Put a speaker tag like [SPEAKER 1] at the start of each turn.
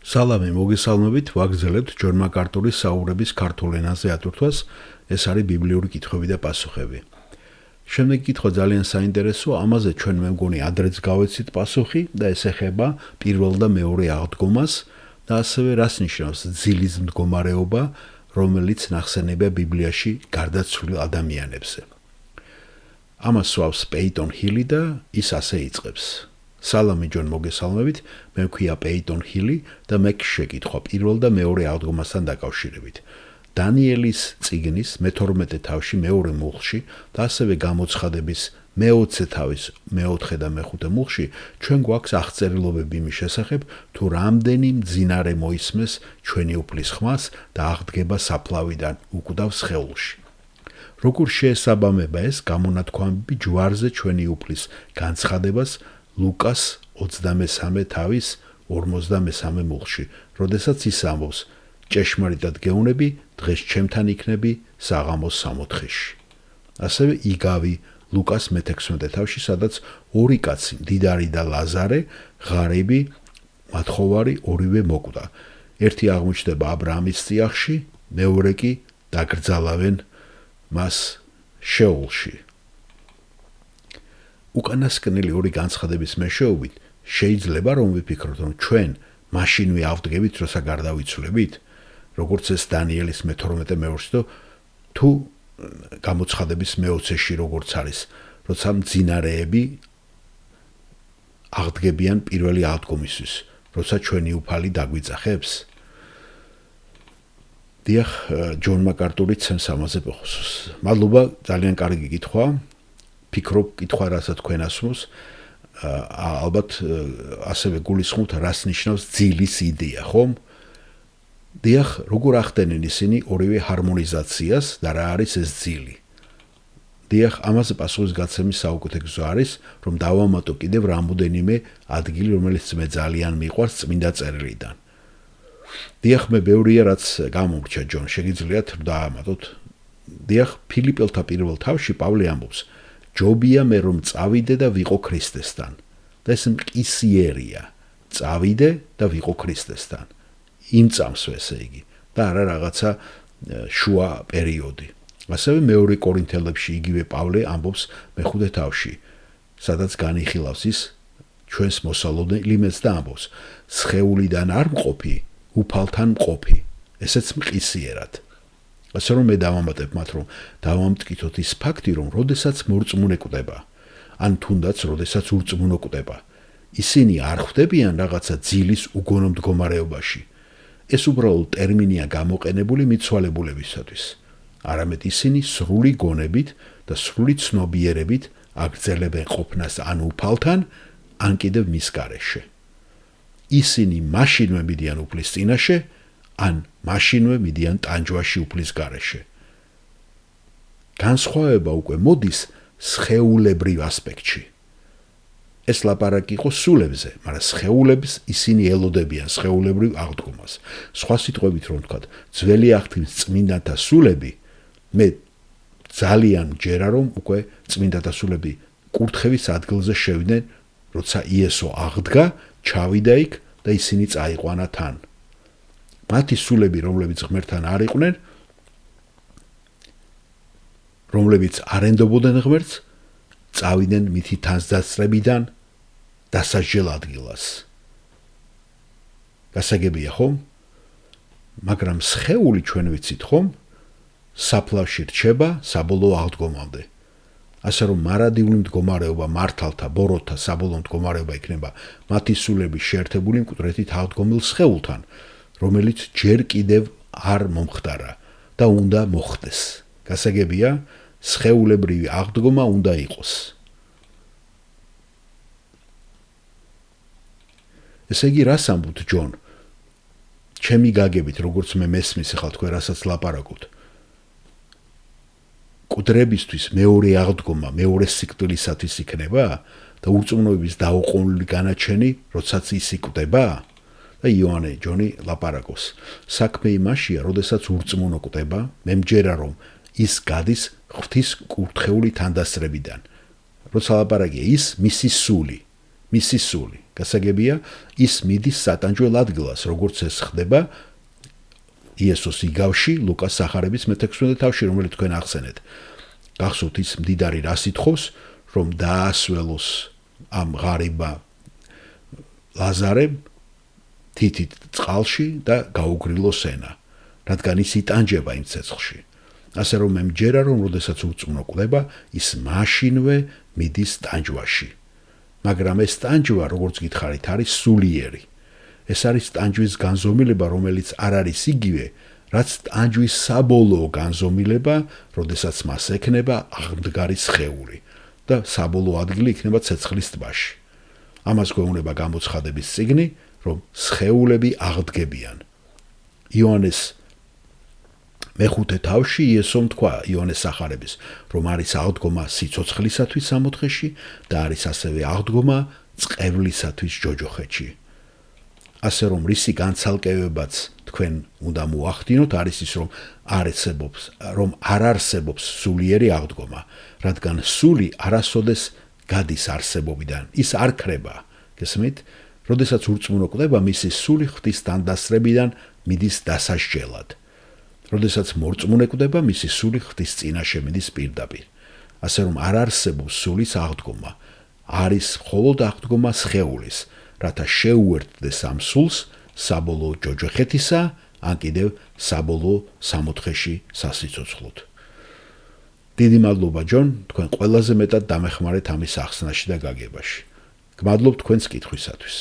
[SPEAKER 1] სალამი მოგესალმებით, ვაგრძელებთ ჯონ მაკარტურის საუბრების ქართულ ენაზე ატვირთვას, ეს არის ბიბლიური კითხვები და პასუხები. Შემდეგი კითხვა ძალიან საინტერესოა, ამაზე ჩვენ მე მგონი ადრეც გავეცით პასუხი და ეს ეხება პირველ და მეორე აღდგომას და ასევე რას ნიშნავს ძილის მდგომარეობა, რომელიც ნახსენებია ბიბლიაში გარდაცვლილ ადამიანებზე. Ამას სვავს პეიტონ ჰილი და ის ასე იწყებს. Სალამი ჯონ მოგესალმებით, მე ვქვია პეიტონ ჰილი და მე შეკითხვა პირველ და მეორე აღდგომასთან დაკავშირებით. დანიელის წიგნის მე-12 თავში მეორე მუხლში და ასევე გამოცხადების მე-20 თავის მე-4 და მე-5 მუხლში ჩვენ გვაქვს აღწერილობები იმის შესახებ, თუ რამდენი მძინარე მოისმეს ჩვენი უფლის ხმას და აღდგება საფლავიდან უკვდავ სხეულში. Როგორ შეესაბამება ეს გამონათქვამები ჯვარზე ჩვენი უფლის განცხადებას ლუკას 23 თავის 53 მუხლში, როდესაც ის ამბობს: ჭეშმარიტად გეუბნები, დღეს ჩემთან იქნები საღამოს 64-ში. ასევე იგავი ლუკას მე-16 თავში, სადაც ორი კაცი, მდიდარი და ლაზარე, ღარიბი, მათხოვარი ორივე მოკვდა. ერთი აღმოჩნდება აბრაამის წიაღში, მეორე კი დაკრძალავენ მას შეულში. უკანასკნელი ორი განცხადების მეშვეობით შეიძლება რომ ვიფიქროთ, რომ ჩვენ მაშინვე ავდგებით, როცა გარდავიცვლებით, როგორც ეს დანიელის მე-12 მე-20 თუ გამოცხადების მე-20-ში როგორც არის, როცა მძინარეები აღდგებიან პირველი აღდგომისთვის, როცა ჩვენი უფალი დაგვიძახებს. დიახ, ჯონ მაკარტური ცემს ამაზე პასუხს. მადლობა, ძალიან კარგი კითხვა. ფიქრობ, კითხვა რასაც თქვენ ასმოს, ალბათ ასევე გულისხმობთ, რას ნიშნავს ძილის იდეა, ხომ? დიახ, როგორ ახდენენ ისინი ორივე ჰარმონიზაციას და რა არის ეს ძილი? დიახ, ამაზე პასუხის გაცემის საუკეთესო არის, რომ დავამატო კიდევ რამოდენიმე ადგილი, რომელიც მე ძალიან მიყვარს წმინდა წერილიდან. დიახ, მე ბევრია რაც გამომრჩა ჯონ, შეგიძლიათ დაამატოთ. დიახ, ფილიპელთა პირველ თავში პავლე ამბობს: ჯობია მე რომ წავიდე და ვიყო ქრისტესთან. და ეს მყისიერია. წავიდე და ვიყო ქრისტესთან. იმ წამს ესე იგი და არა რაღაცა შუა პერიოდი. ასევე მეორე კორინთელებში იგივე პავლე ამბობს მე-5 თავში, სადაც განიხილავს ის ჩვენს მოსალოდნელ იმედს და ამბობს: სხეულიდან არ მყოფი, უფალთან მყოფი. ესეც მყისიერად. ასე რომ მე დავამატებ მათ, რომ დავამტკიცოთ ის ფაქტი, რომ როდესაც მორწმუნე კვდება, ან თუნდაც როდესაც ურწმუნო კვდება, ისინი არ ხვდებიან რაღაცა ძილის უგონო მდგომარეობაში. ეს უბრალოდ ტერმინია გამოყენებული მიცვალებულებისათვის. არამედ ისინი სრული გონებით და სრული ცნობიერებით აგრძელებენ ყოფნას ან უფალთან, ან კიდევ მის გარეშე. ისინი მაშინვე მიდიან უფლის წინაშე, ან მაშინვე მიდიან ტანჯვაში უფლის გარეშე. განსხვავება უკვე მოდის სხეულებრივ ასპექტში. ეს ლაპარაკი იყო სულებზე, მაგრამ სხეულებს ისინი ელოდებიან სხეულებრივ აღდგომას. სხვა სიტყვებით რომ ვთქვათ, ძველი აღთქმის წმინდანთა სულები, მე ძალიან მჯერა რომ უკვე წმინდანთა სულები კურთხევის ადგილზე შევიდნენ, როცა იესო აღდგა, ჩავიდა იქ და ისინი წაიყვანა თან. მათი სულები, რომლებიც ღმერთთან არ იყვნენ, რომლებიც არ ენდობოდნენ ღმერთს, წავიდნენ მითი თანსდაცრებიდან დასაჯელ ადგილას. გასაგებია ხომ? მაგრამ სხეული ჩვენ ვიცით ხომ? საფლავში რჩება საბოლოო აღდგომამდე. ასე რომ მარადიული მდგომარეობა მართალთა, ბოროტთა საბოლოო მდგომარეობა იქნება მათი სულები შეერთებული მკვდრეთით აღდგომილ სხეულთან, რომელიც ჯერ კიდევ არ მომხდარა და უნდა მოხდეს. გასაგებია, სხეულებრივი აღდგომა უნდა იყოს. ესე იგი, რას ამბობთ ჯონ? ჩემი გაგებით, როგორც მე მესმის ახლა თქვენ რასაც ლაპარაკობთ. მკვდრებისთვის მეორე აღდგომა, მეორე სიკვდილისათვის იქნება და ურწმუნოების დაუყოვნელი განაჩენი, როდესაც ის იკვდება? და იოანე ჯონი ლაპარაკობს. საქმე იმაშია, როდესაც ურწმუნო კვდება, მე მჯერა რომ ის გადის ღვთის კურთხეული თანდასწრებიდან. როცა ლაპარაკია ის მისი სული. გასაგებია, ის მიდის სატანჯველ ადგილას, როგორც ეს ხდება იესოს იგავში, ლუკას სახარების მე-16 თავში, რომელიც თქვენ ახსენეთ. გახსოვთ ის მდიდარი რა სიტყავს, რომ დაასველოს ამ ღარიბა ლაზარე თითით წყალში და გაუგრილოს ენა, რადგან ის იტანჯება იმ ცეცხლში. ასე რომ მე მჯერა, რომ როდესაც ურწმუნო ყდება, ის მაშინვე მიდის ტანჯვაში. მაგრამ ეს ტანჯვა, როგორც გითხარით, არის სულიერი. ეს არის ტანჯვის განზომილება, რომელიც არ არის იგივე, რაც ტანჯვის საბოლოო განზომილება, როდესაც მას ექნება აღმდგარი სხეული და საბოლოო ადგილი იქნება ცეცხლის ტბაში. ამას გვეუბნება გამოცხადების წიგნი, რომ სხეულები აღდგებიან. იონეს მე-5 თავში იესომ თქვა იონეს სახარების, რომ არის აღდგომა სიცოცხლისათვის სამოთხეში და არის ასევე აღდგომა წყევლისათვის ჯოჯოხეთში. ასე რომ რისი განცალკევებაც თქვენ უნდა მოახდინოთ, არის ის, რომ არ არსებობს სულიერი აღდგომა, რადგან სული არასოდეს გადის არსებობიდან, ის არ ქრება. გესმით? როდესაც ურწმუნო ყდება, მისი სული ღვთის თანდასწრებიდან მიდის დასასჯელად. როდესაც მორწმუნე ყდება, მისი სული ღვთის წინაშე მიდის პირდაპირ. ასე რომ არ არსებობს სულის აღდგომა, არის მხოლოდ აღდგომა სხეულის, რათა შეუერთდეს ამ სულს საბოლოო ჯოჯოხეთისა, ან კიდევ საბოლოო სამოთხეში სასიცოცხლოდ. დიდი მადლობა ჯონ, თქვენ ყველაზე მეტად დამეხმარეთ ამის ახსნაში და გაგებაში. გმადლობ თქვენს კითხვისათვის.